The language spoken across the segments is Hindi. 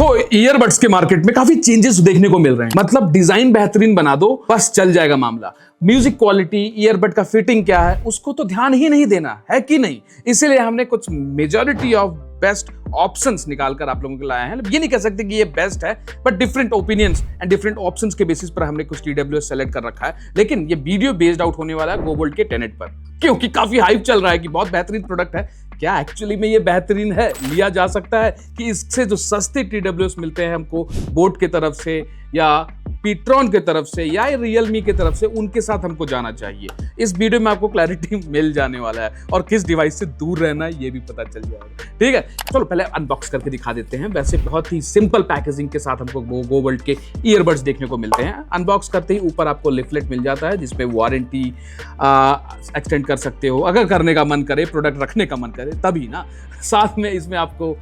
दोस्तों ईयरबड्स के मार्केट में काफी चेंजेस देखने को मिल रहे हैं। मतलब डिजाइन बेहतरीन बना दो बस चल जाएगा मामला, म्यूजिक क्वालिटी, ईयरबड का फिटिंग क्या है उसको तो ध्यान ही नहीं देना है कि नहीं। इसीलिए हमने कुछ मेजॉरिटी ऑफ बेस्ट ऑप्शंस निकालकर आप लोगों को लाया है। ये नहीं कह सकते कि ये बेस्ट है, but different opinions and different options के बेसिस पर हमने कुछ TWS सेलेक्ट कर रखा है। लेकिन ये वीडियो बेस्ड आउट होने वाला है गोवोल्ट के टेनेट पर, क्योंकि काफी हाइप चल रहा है कि बहुत बेहतरीन प्रोडक्ट है। क्या एक्चुअली में ये बेहतरीन है? लिया जा सकता है कि इससे जो सस्ते TWS मिलते हैं हमको बोट की तरफ से या पीट्रॉन की तरफ से या रियलमी की तरफ से, उनके साथ हमको जाना चाहिए। इस वीडियो में आपको क्लैरिटी मिल जाने वाला है और किस डिवाइस से दूर रहना है ये भी पता चल जाएगा। ठीक है, चलो पहले अनबॉक्स करके दिखा देते हैं। वैसे बहुत ही सिंपल पैकेजिंग के साथ हमको गोवोल्ट के ईयरबड्स देखने को मिलते हैं। अनबॉक्स करते ही ऊपर आपको लिफलेट मिल जाता है जिसमें वारंटी एक्सटेंड कर सकते हो, अगर करने का मन करे, प्रोडक्ट रखने का मन करे तभी ना। साथ में इसमें आपको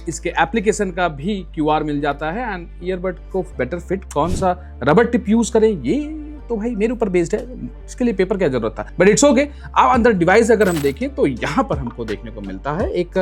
इसके एप्लीकेशन का भी QR मिल जाता है एंड ईयरबड को बेटर फिट कौन सा रबर टिप यूज करें ये तो भाई मेरे ऊपर बेस्ड है, इसके लिए पेपर क्या जरूरत था, बट इट्स ओके। अब अंदर डिवाइस अगर हम देखें तो यहाँ पर हमको देखने को मिलता है एक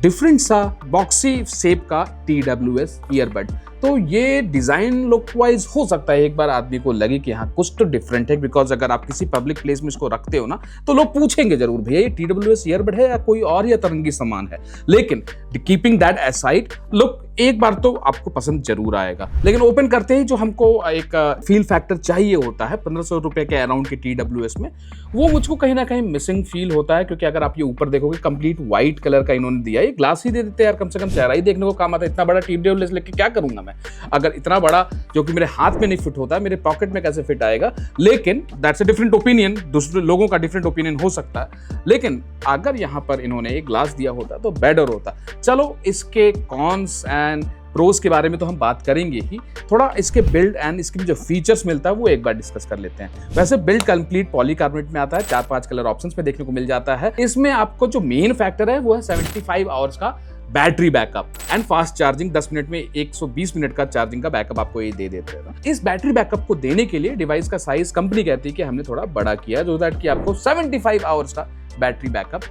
डिफरेंट सा बॉक्सी शेप का TWS ईयरबड। तो ये डिजाइन लुक वाइज हो सकता है एक बार आदमी को लगे कि हाँ कुछ तो डिफरेंट है, बिकॉज अगर आप किसी पब्लिक प्लेस में इसको रखते हो ना तो लोग पूछेंगे जरूर भैया ये TWS ईयरबड है या कोई और या तरंगी सामान है। लेकिन कीपिंग दैट असाइड, लुक एक बार तो आपको पसंद जरूर आएगा। लेकिन ओपन करते ही जो हमको एक फील फैक्टर चाहिए होता है 1500 रुपए के अराउंड के TWS में, वो मुझको कहीं ना कहीं मिसिंग फील होता है। क्योंकि अगर आप ये ऊपर देखोगे कंप्लीट व्हाइट कलर का इन्होंने दिया है, ग्लास ही दे देते यार, कम से कम चेहरा ही देखने को काम आता है। इतना बड़ा TWS लेके क्या करूंगा मैं, अगर इतना बड़ा जो कि मेरे हाथ में नहीं फिट होता है, मेरे पॉकेट में कैसे फिट आएगा। लेकिन दैट्स अ डिफरेंट ओपिनियन, दूसरे लोगों का डिफरेंट ओपिनियन हो सकता है। लेकिन अगर यहाँ पर इन्होंने एक ग्लास दिया होता तो बेटर होता। चलो इसके कॉन्स एंड प्रोज के बारे में तो हम बात करेंगे ही, थोड़ा इसके बिल्ड एंड इसके जो फीचर्स मिलता है वो एक बार डिस्कस कर लेते हैं। वैसे बिल्ड कंप्लीट पॉलीकार्बोनेट में आता है, 4-5 कलर ऑप्शंस में देखने को मिल जाता है। इसमें आपको जो मेन फैक्टर है वो है 75 आवर्स का battery backup and fast charging. 10 minute में 120 मिनट का चार्जिंग का बैकअप आपको ये दे देते हैं। इस बैटरी बैकअप को देने के लिए डिवाइस का साइज कंपनी कहती है कि हमने थोड़ा बड़ा किया जो दैट कि आपको 75 आवर्स का बैटरी बैकअप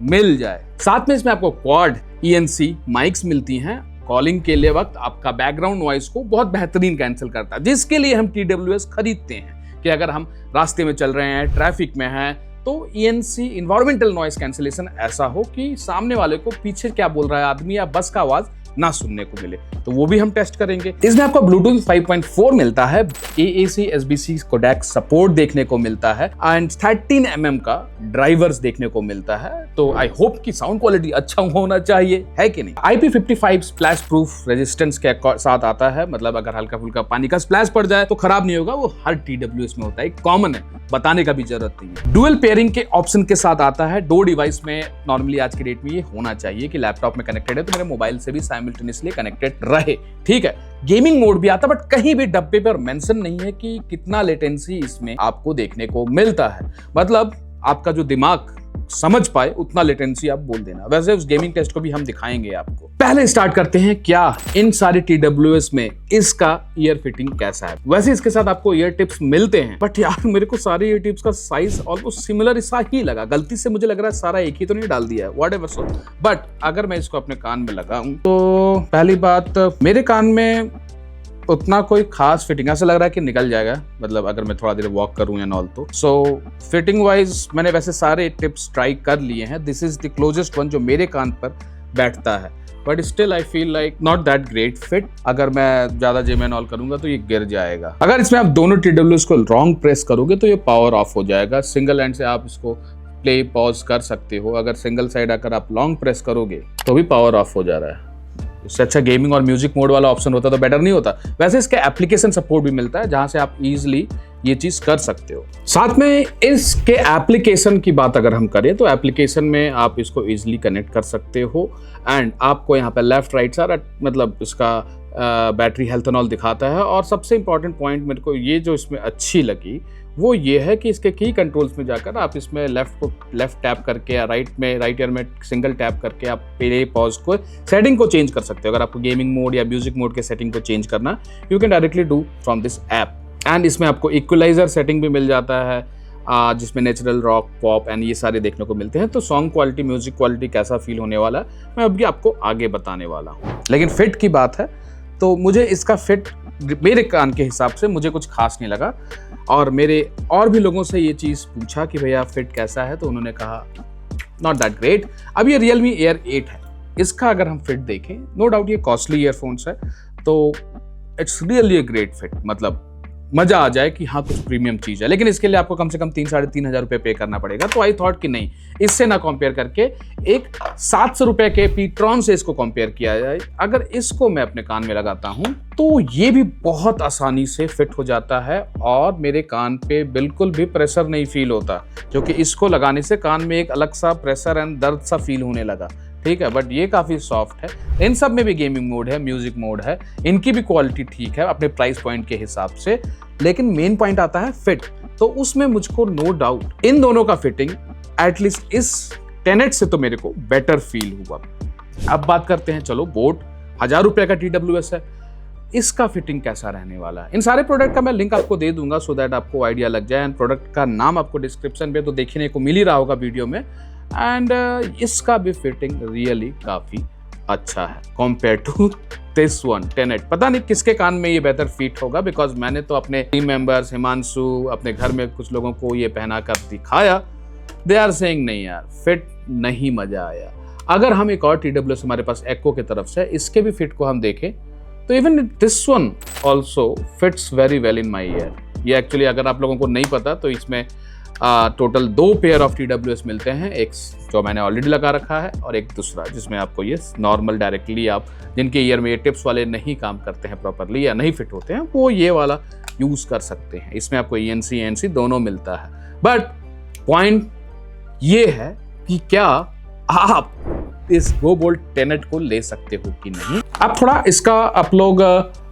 मिल जाए। साथ में इसमें आपको क्वाड ENC माइक्स मिलती हैं, कॉलिंग के लिए वक्त आपका बैकग्राउंड नॉइस को बहुत बेहतरीन कैंसिल करता है, जिसके लिए हम TWS खरीदते हैं कि अगर हम रास्ते में चल रहे हैं, ट्रैफिक में हैं, तो ENC इन्वायरमेंटल नॉइस कैंसिलेशन ऐसा हो कि सामने वाले को पीछे क्या बोल रहा है आदमी या बस का आवाज ना सुनने को मिले, तो वो भी हम टेस्ट करेंगे। इसमें आपको ब्लूटूथ 5.4 मिलता है, AAC SBC कोडेक सपोर्ट देखने को मिलता है एंड 13 mm का ड्राइवर्स देखने को मिलता है। तो आई होप कि साउंड क्वालिटी अच्छा होना चाहिए, है कि नहीं। IP55 स्प्लैश प्रूफ रेजिस्टेंस के साथ आता है, मतलब अगर हल्का फुल्का पानी का स्प्लैश पड़ जाए तो खराब नहीं होगा, वो हर TWS में होता है, कॉमन है, बताने का भी जरूरत नहीं है। डुअल पेयरिंग के ऑप्शन के साथ आता है। 2 डिवाइस में नॉर्मली आज की डेट में ये होना चाहिए कि लैपटॉप में कनेक्टेड है तो मेरे मोबाइल से भी साइमल्टेनियसली कनेक्टेड रहे। ठीक है, गेमिंग मोड भी आता है, बट कहीं भी डब्बे पर मेंशन नहीं है कि कितना लेटेंसी इसमें आपको देखने को मिलता है। मतलब आपका जो दिमाग समझ पाए उतना लेटेंसी आप बोल देना। वैसे उस गेमिंग टेस्ट को भी हम दिखाएंगे आपको। पहले स्टार्ट करते हैं क्या इन सारे TWS में इसका ईयर फिटिंग कैसा है। वैसे इसके साथ आपको ईयर टिप्स मिलते हैं, बट यार मेरे को सारे ईयर टिप्स का साइज ऑलमोस्ट सिमिलर सा ही लगा। गलती से मुझे लग रहा है सारा एक ही तो नहीं डाल दिया है, व्हाटएवर सो। बट अगर मैं इसको अपने कान में लगाऊं तो पहली बात मेरे कान में उतना कोई खास फिटिंग ऐसा लग रहा है कि निकल जाएगा, मतलब अगर मैं थोड़ा देर वॉक करूं या नॉल तो। सो फिटिंग वाइज मैंने वैसे सारे टिप्स ट्राई कर लिए हैं, this is the closest one जो मेरे कान पर बैठता है, but still I feel like not that great fit. अगर मैं ज्यादा जिम एंड ऑल करूंगा तो ये गिर जाएगा। अगर इसमें आप दोनों TWS को रॉन्ग प्रेस करोगे तो ये पावर ऑफ हो जाएगा। सिंगल हैंड से आप इसको प्ले पॉज कर सकते हो, अगर सिंगल साइड अगर आप लॉन्ग प्रेस करोगे तो भी पावर ऑफ हो जा रहा है। इससे अच्छा गेमिंग और म्यूजिक मोड वाला ऑप्शन होता तो बेटर नहीं होता। वैसे इसके एप्लीकेशन सपोर्ट भी मिलता है जहां से आप इजीली ये चीज कर सकते हो। साथ में इसके एप्लीकेशन की बात अगर हम करें तो एप्लीकेशन में आप इसको इजीली कनेक्ट कर सकते हो एंड आपको यहाँ पे लेफ्ट राइट सारा मतलब इसका बैटरी हेल्थ एंड ऑल दिखाता है। और सबसे इंपॉर्टेंट पॉइंट मेरे को ये जो इसमें अच्छी लगी वो ये है कि इसके की कंट्रोल्स में जाकर आप इसमें लेफ्ट टैप करके या राइट ईयर में सिंगल टैप करके आप प्ले पॉज को सेटिंग को चेंज कर सकते हो। अगर आपको गेमिंग मोड या म्यूजिक मोड के सेटिंग को चेंज करना, you can directly do from this app. And इसमें आपको इक्वलाइजर सेटिंग भी मिल जाता है जिसमें नेचुरल रॉक पॉप एंड ये सारे देखने को मिलते हैं। तो सॉन्ग क्वालिटी, म्यूजिक क्वालिटी कैसा फील होने वाला है मैं अभी आपको आगे बताने वाला हूँ। लेकिन फिट की बात है तो मुझे इसका फिट मेरे कान के हिसाब से मुझे कुछ खास नहीं लगा, और मेरे और भी लोगों से ये चीज़ पूछा कि भैया फिट कैसा है, तो उन्होंने कहा नॉट दैट ग्रेट। अब ये Realme Air 8 है, इसका अगर हम फिट देखें, नो डाउट ये कॉस्टली ईयरफोन्स है, तो it's really a great fit, मतलब मजा आ जाए कि हाँ कुछ प्रीमियम चीज है। लेकिन इसके लिए आपको कम से कम 3-3.5 हजार रुपये पे करना पड़ेगा। तो आई थॉट कि नहीं, इससे ना कंपेयर करके एक 700 रुपये के पीट्रॉन से इसको कंपेयर किया जाए। अगर इसको मैं अपने कान में लगाता हूँ तो ये भी बहुत आसानी से फिट हो जाता है और मेरे कान पे बिल्कुल भी प्रेशर नहीं फील होता, क्योंकि इसको लगाने से कान में एक अलग सा प्रेशर एंड दर्द सा फील होने लगा। ठीक है, बट ये काफ़ी सॉफ्ट है। इन सब में भी गेमिंग मोड है, म्यूजिक मोड है, इनकी भी क्वालिटी ठीक है अपने प्राइस पॉइंट के हिसाब से। लेकिन मेन पॉइंट आता है फिट, तो उसमें मुझको नो डाउट इन दोनों का फिटिंग एटलीस्ट इस टेनेट से तो मेरे को बेटर फील हुआ। अब बात करते हैं, चलो बोट 1000 रुपये का TWS है, इसका फिटिंग कैसा रहने वाला है। इन सारे प्रोडक्ट का मैं लिंक आपको दे दूंगा सो दैट आपको आइडिया लग जाए, एंड प्रोडक्ट का नाम आपको डिस्क्रिप्शन पे तो देखने को मिल ही रहा होगा वीडियो में। एंड इसका भी फिटिंग रियली काफ़ी अच्छा है compare to this one tenet. पता नहीं किसके कान में ये बेहतर फिट होगा, बिकॉज मैंने तो अपने टीम मेंबर्स हिमांशु, अपने घर में कुछ लोगों को ये पहना कर दिखाया, दे आर सेइंग नहीं यार फिट नहीं, मजा आया। अगर हम एक और TWS हमारे पास एक्को की तरफ से, इसके भी फिट को हम देखें तो even this one also fits very well in my year. ये एक्चुअली अगर आप लोगों को नहीं पता तो इसमें टोटल 2 पेयर ऑफ TWS मिलते हैं, एक जो मैंने ऑलरेडी लगा रखा है और एक दूसरा जिसमें आपको ये नॉर्मल डायरेक्टली, आप जिनके ईयर में ये टिप्स वाले नहीं काम करते हैं प्रॉपरली या नहीं फिट होते हैं, वो ये वाला यूज़ कर सकते हैं। इसमें आपको ENC ANC दोनों मिलता है। बट पॉइंट ये है कि क्या आप इस गो बोल्ट टेनेट को ले सकते हो कि नहीं। अब थोड़ा इसका आप लोग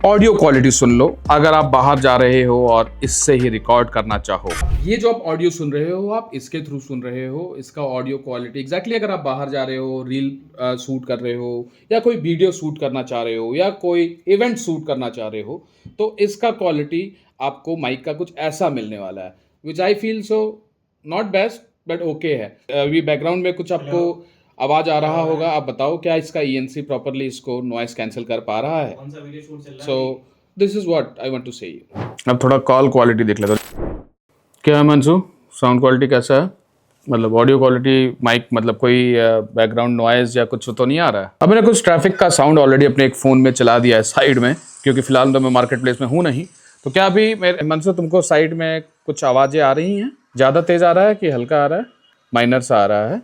ऑडियो क्वालिटी सुन लो, अगर आप बाहर जा रहे हो और इससे ही रिकॉर्ड करना चाहो। ये जो आप ऑडियो सुन रहे हो आप इसके थ्रू सुन रहे हो, इसका ऑडियो क्वालिटी एग्जैक्टली अगर आप बाहर जा रहे हो, रील शूट कर रहे हो या कोई वीडियो शूट करना चाह रहे हो या कोई इवेंट शूट करना चाह रहे हो, तो इसका क्वालिटी आपको माइक का कुछ ऐसा मिलने वाला है, which I feel so not best but okay है। अभी बैकग्राउंड में कुछ आपको आवाज आ रहा होगा, आप बताओ क्या इसका ENC प्रॉपरली इसको नॉइस कैंसिल कर पा रहा है। So this is what I want to say you. अब थोड़ा कॉल क्वालिटी देख लेते क्या है मंसू, साउंड क्वालिटी कैसा है, मतलब ऑडियो क्वालिटी, माइक, मतलब कोई बैकग्राउंड नॉइज या कुछ तो नहीं आ रहा है। अब मैंने कुछ ट्रैफिक का साउंड ऑलरेडी अपने एक फ़ोन में चला दिया है साइड में, क्योंकि फिलहाल तो मैं मार्केट प्लेस में हूँ नहीं। तो क्या अभी मेरे मंसू तुमको साइड में कुछ आवाज़ें आ रही हैं? ज़्यादा तेज़ आ रहा है कि हल्का आ रहा है, माइनर सा आ रहा है?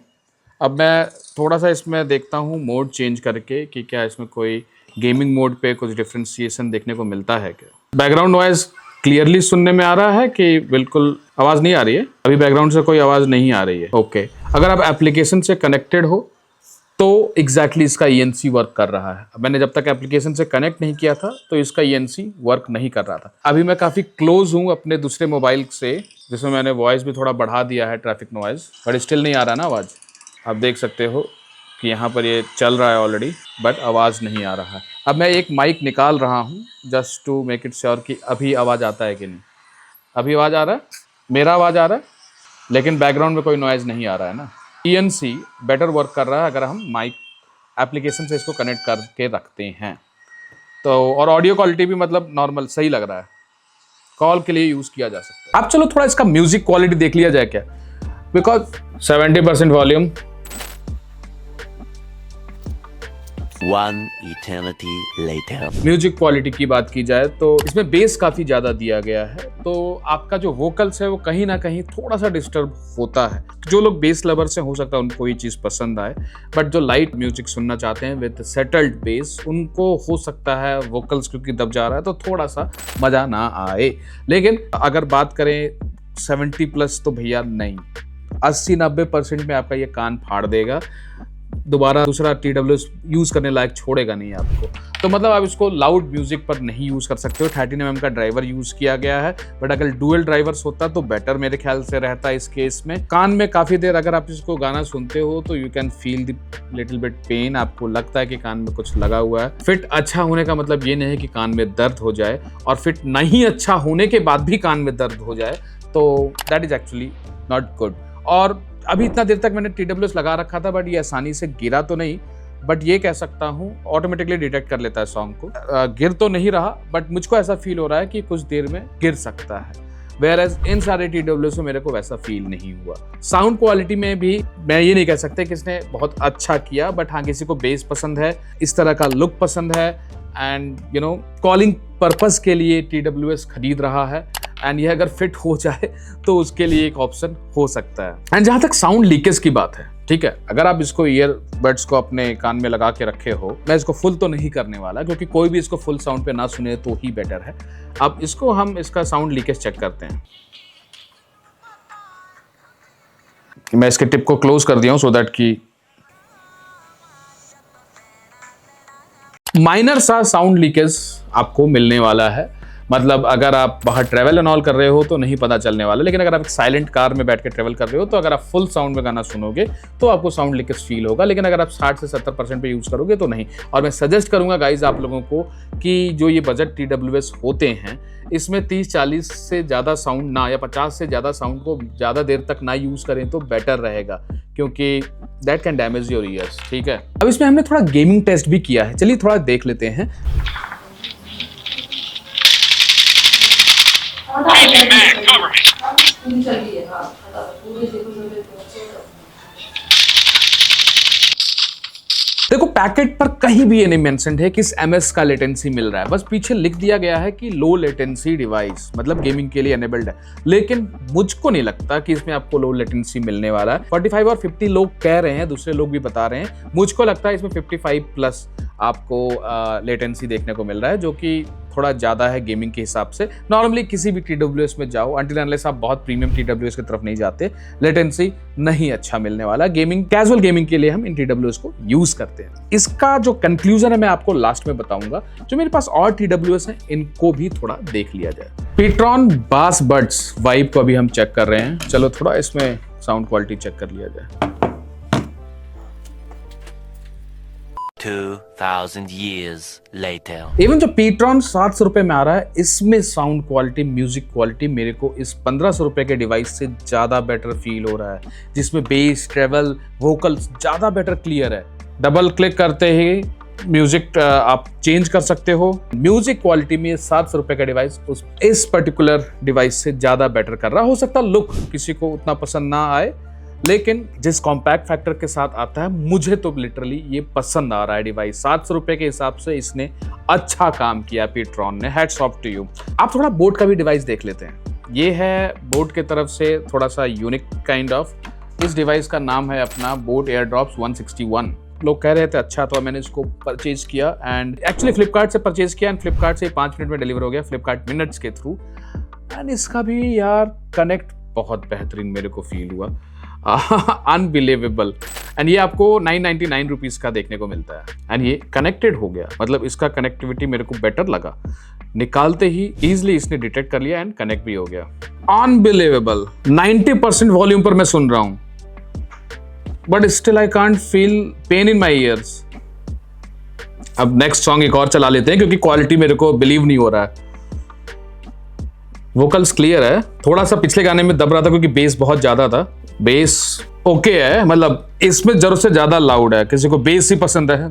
अब मैं थोड़ा सा इसमें देखता हूँ मोड चेंज करके कि क्या इसमें कोई गेमिंग मोड पे कुछ डिफ्रेंशिएशन देखने को मिलता है क्या। बैकग्राउंड नॉइज क्लियरली सुनने में आ रहा है कि बिल्कुल आवाज़ नहीं आ रही है? अभी बैकग्राउंड से कोई आवाज़ नहीं आ रही है। ओके, अगर आप एप्लीकेशन से कनेक्टेड हो तो एग्जैक्टली इसका ENC वर्क कर रहा है। मैंने जब तक एप्लीकेशन से कनेक्ट नहीं किया था तो इसका ENC वर्क नहीं कर रहा था। अभी मैं काफ़ी क्लोज हूँ अपने दूसरे मोबाइल से, जिसमें मैंने वॉइस भी थोड़ा बढ़ा दिया है ट्रैफिक नॉइज, बट स्टिल नहीं आ रहा ना आवाज़। आप देख सकते हो कि यहाँ पर ये चल रहा है ऑलरेडी, बट आवाज़ नहीं आ रहा है। अब मैं एक माइक निकाल रहा हूँ just to make it sure कि अभी आवाज़ आता है कि नहीं। अभी आवाज़ आ रहा है, मेरा आवाज़ आ रहा है, लेकिन बैकग्राउंड में कोई नॉइज़ नहीं आ रहा है ना। ENC बेटर वर्क कर रहा है अगर हम माइक एप्लीकेशन से इसको कनेक्ट करके रखते हैं तो, और ऑडियो क्वालिटी भी मतलब नॉर्मल सही लग रहा है, कॉल के लिए यूज़ किया जा सकता है। अब चलो थोड़ा इसका म्यूज़िक क्वालिटी देख लिया जाए क्या, because 70% volume, One eternity later. Music quality की बात की जाए तो इसमें बेस काफी ज्यादा दिया गया है, तो आपका जो वोकल्स है वो कहीं ना कहीं थोड़ा सा डिस्टर्ब होता है। जो लोग बेस लवर से हो सकता है उनको ये चीज पसंद आए, बट जो लाइट म्यूजिक सुनना चाहते हैं विद सेटल्ड बेस, उनको हो सकता है वोकल्स क्योंकि दब जा रहा है तो थोड़ा सा मजा ना आए। लेकिन अगर बात करें 70+ तो भैया नहीं, 80-90% में आपका ये कान फाड़ देगा, दोबारा दूसरा TWS यूज़ करने लायक छोड़ेगा नहीं आपको। तो मतलब आप इसको लाउड म्यूजिक पर नहीं यूज़ कर सकते हो। 13 mm का ड्राइवर यूज़ किया गया है, बट अगर डुअल ड्राइवर्स होता तो बेटर मेरे ख्याल से रहता इस केस में। कान में काफ़ी देर अगर आप इसको गाना सुनते हो तो you can feel the little bit pain, आपको लगता है कि कान में कुछ लगा हुआ है। फिट अच्छा होने का मतलब ये नहीं है कि कान में दर्द हो जाए, और फिट नहीं अच्छा होने के बाद भी कान में दर्द हो जाए, तो that is actually not good. और अभी इतना देर तक मैंने TWS लगा रखा था, बट ये आसानी से गिरा तो नहीं, बट ये कह सकता हूँ ऑटोमेटिकली डिटेक्ट कर लेता है सॉन्ग को। गिर तो नहीं रहा, बट मुझको ऐसा फील हो रहा है कि कुछ देर में गिर सकता है, Whereas इन सारे TWS में मेरे को वैसा फील नहीं हुआ। साउंड क्वालिटी में भी मैं ये नहीं कह सकते कि इसने बहुत अच्छा किया, बट हाँ, किसी को बेस पसंद है, इस तरह का लुक पसंद है, and you know calling purpose के लिए TWS खरीद रहा है, एंड ये अगर फिट हो जाए तो उसके लिए एक ऑप्शन हो सकता है। एंड जहां तक साउंड लीकेज की बात है, ठीक है, अगर आप इसको ईयरबड्स को अपने कान में लगा के रखे हो, मैं इसको फुल तो नहीं करने वाला, क्योंकि कोई भी इसको फुल साउंड पे ना सुने तो ही बेटर है। अब इसको हम इसका साउंड लीकेज चेक करते हैं। मैं इसके टिप को क्लोज कर दिया हूं सो दैट कि माइनर सा साउंड लीकेज आपको मिलने वाला है। मतलब अगर आप बाहर ट्रैवल एंड ऑल कर रहे हो तो नहीं पता चलने वाला, लेकिन अगर आप एक साइलेंट कार में बैठ के ट्रैवल कर रहे हो तो अगर आप फुल साउंड में गाना सुनोगे तो आपको साउंड लीकेज फील होगा, लेकिन अगर आप 60 से 70% पे यूज़ करोगे तो नहीं। और मैं सजेस्ट करूंगा गाइज आप लोगों को कि जो ये बजट TWS होते हैं, इसमें 30-40 से ज़्यादा साउंड ना, या 50 से ज़्यादा साउंड को ज़्यादा देर तक ना यूज़ करें तो बेटर रहेगा, क्योंकि that can damage your ears. ठीक है, अब इसमें हमने थोड़ा गेमिंग टेस्ट भी किया है, चलिए थोड़ा देख लेते हैं। देखो पैकेट पर कहीं भी ये नहीं मेंशन्ड है किस MS का लेटेंसी मिल रहा है, बस पीछे लिख दिया गया है कि लो लेटेंसी डिवाइस, मतलब गेमिंग के लिए एनेबल्ड है। लेकिन मुझको नहीं लगता कि इसमें आपको लो लेटेंसी मिलने वाला है। 45 और 50 लोग कह रहे हैं, दूसरे लोग भी बता रहे हैं, मुझको लगता है इसमें 55 प्लस आपको लेटेंसी देखने को मिल रहा है, जो कि थोड़ा ज़्यादा है गेमिंग के हिसाब से। नॉर्मली किसी भी TWS में जाओ, अनटिल अनलेस आप बहुत प्रीमियम TWS की तरफ नहीं जाते, लेटेंसी नहीं अच्छा मिलने वाला। गेमिंग, कैजुअल गेमिंग के लिए हम इन TWS को यूज़ करते हैं। इसका जो कंक्लूजन है मैं आपको लास्ट में बताऊंगा। जो मेरे पास और TWS हैं इनको भी थोड़ा देख लिया जाए। Petron बास बड्स वाइब को अभी हम चेक कर रहे हैं, चलो थोड़ा इसमें साउंड क्वालिटी चेक कर लिया जाए। 2000 years later. इवन जो Petron 700 रुपए में आ रहा है, इसमें साउंड क्वालिटी, म्यूजिक क्वालिटी मेरे को इस 1500 रुपए के डिवाइस से ज़्यादा बेटर फील हो रहा है, जिसमें बेस, ट्रेवल, वोकल्स ज़्यादा बेटर क्लियर है। डबल क्लिक करते ही म्यूजिक आप चेंज कर सकते हो। म्यूजिक क्वालिटी में 700 रुपए का डिवाइस इस पर्टिकुलर डिवाइस से ज़्यादा बेटर कर रहा। हो सकता लुक किसी को उतना पसंद ना आए, लेकिन जिस कॉम्पैक्ट फैक्टर के साथ आता है, मुझे तो लिटरली ये पसंद आ रहा है डिवाइस। 700 रुपए के हिसाब से इसने अच्छा काम किया Petron ने, हैट्स ऑफ टू यू। आप थोड़ा बोट का भी डिवाइस देख लेते हैं। ये है बोट की तरफ से थोड़ा सा यूनिक काइंड ऑफ। इस डिवाइस का नाम है अपना बोट एयरड्रॉप्स 161। लोग कह रहे थे अच्छा, तो मैंने इसको परचेज किया एंड एक्चुअली फ्लिपकार्ट से परचेज किया, एंड फ्लिपकार्ट से 5 मिनट में डिलीवर हो गया फ्लिपकार्ट मिनट्स के थ्रू। एंड इसका भी यार कनेक्ट बहुत बेहतरीन मेरे को फील हुआ, अनबिलीवेबल। एंड ये आपको 999 रुपीज़ का देखने को मिलता है, एंड ये कनेक्टेड हो गया, मतलब इसका कनेक्टिविटी मेरे को बेटर लगा। निकालते ही ईजिली इसने डिटेक्ट कर लिया एंड कनेक्ट भी हो गया। अनबिलीवेबल। 90% वॉल्यूम पर मैं सुन रहा हूं, but still I can't feel pain in my years. अब नेक्स्ट सॉन्ग एक और चला लेते हैं, क्योंकि क्वालिटी मेरे को बिलीव नहीं हो रहा है। वोकल्स क्लियर है, थोड़ा सा पिछले गाने में दब रहा था क्योंकि बेस बहुत ज्यादा था। बेस ओके है, मतलब इसमें जरूरत से ज्यादा लाउड है। किसी को बेस ही पसंद है,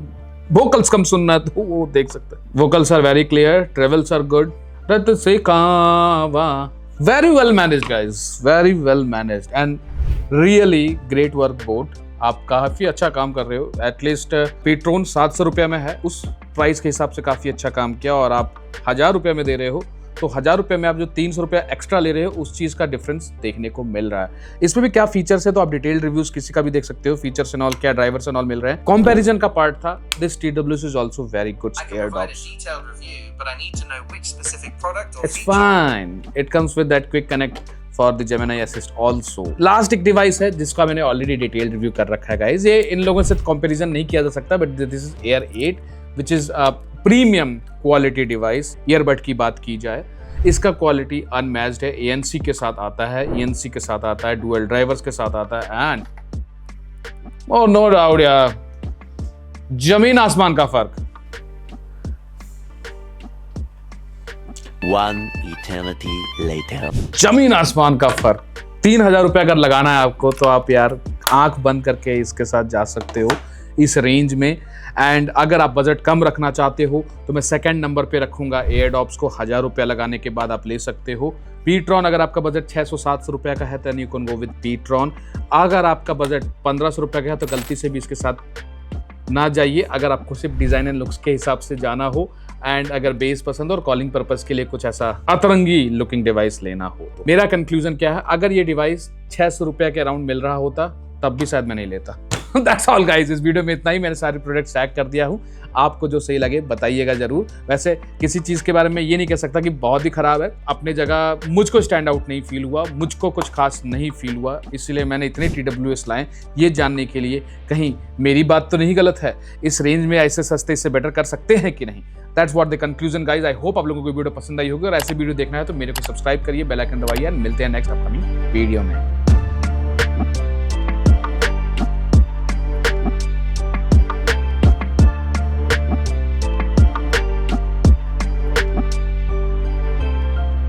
वोकल्स कम सुनना है तो वो देख सकते हैं। Vocals are very clear, trebles are good. रत से कावा, very well managed guys, very well managed and really great work boAt. आप काफी अच्छा काम कर रहे हो। एटलीस्ट Petron 700 रुपये में है, उस प्राइस के हिसाब से काफी अच्छा काम किया। और आप 1000 रुपये में दे रहे हो, तो 1000 रुपये में आप जो 300 रुपया एक्स्ट्रा ले रहे हो, उस चीज का डिफरेंस देखने को मिल रहा है। इसमें भी क्या फीचर्स है तो आप डिटेल्ड रिव्यूज किसी का भी देख सकते हो, फीचर्स एंड ऑल, क्या ड्राइवर्स एंड ऑल मिल रहे हैं। कंपैरिजन का पार्ट था। This TWS is also very good airdrops. It's fine, it comes with that quick connect for the Gemini Assist also। Last एक डिवाइस है जिसका मैंने ऑलरेडी डिटेल्ड रिव्यू कर रखा है गाइस। ये इन लोगों से कंपैरिजन नहीं किया जा सकता, but this is Air 8 which is a premium quality device. Earbud की बात की जाए, इसका क्वालिटी अनमैच्ड है। ANC के साथ आता है, ENC के साथ आता है, डुअल ड्राइवर्स के साथ आता है, एंड ओह नो डाउट यार, जमीन आसमान का फर्क। One eternity later. जमीन आसमान का फर्क। 3,000 रुपये अगर लगाना है आपको तो आप यार आंख बंद करके इसके साथ जा सकते हो इस रेंज में। एंड अगर आप बजट कम रखना चाहते हो तो मैं सेकंड नंबर पे रखूंगा एयरडॉप्स को। 1,000 रुपया लगाने के बाद आप ले सकते हो। पीट्रॉन अगर आपका बजट 600-700 रुपया का है तो यू कैन गो विद पीट्रॉन। अगर आपका बजट 1,500 रुपया का है तो गलती से भी इसके साथ ना जाइए, अगर आपको सिर्फ डिजाइन एंड लुक्स के हिसाब से जाना हो एंड अगर बेस पसंद और कॉलिंग पर्पस के लिए कुछ ऐसा अतरंगी लुकिंग डिवाइस लेना हो तो। मेरा कंक्लूजन क्या है, अगर ये डिवाइस 600 रुपया के अराउंड मिल रहा होता तब भी शायद मैं नहीं लेता। That's all guys, इस वीडियो में इतना ही। मैंने सारे प्रोडक्ट्स टैग कर दिया हूँ, आपको जो सही लगे बताइएगा जरूर। वैसे किसी चीज़ के बारे में ये नहीं कह सकता कि बहुत ही खराब है, अपने जगह मुझको स्टैंड आउट नहीं फील हुआ, मुझको कुछ खास नहीं फील हुआ, इसलिए मैंने इतने TWS लाए ये जानने के लिए कहीं मेरी बात तो नहीं गलत है, इस रेंज में ऐसे सस्ते इससे बेटर कर सकते हैं कि नहीं। That's what the conclusion guys. I hope आप लोगों को वीडियो पसंद आई होगी और ऐसे वीडियो देखना है तो मेरे को सब्सक्राइब करिए, बेल आइकन दबाइए। मिलते हैं नेक्स्ट अपकमिंग वीडियो में।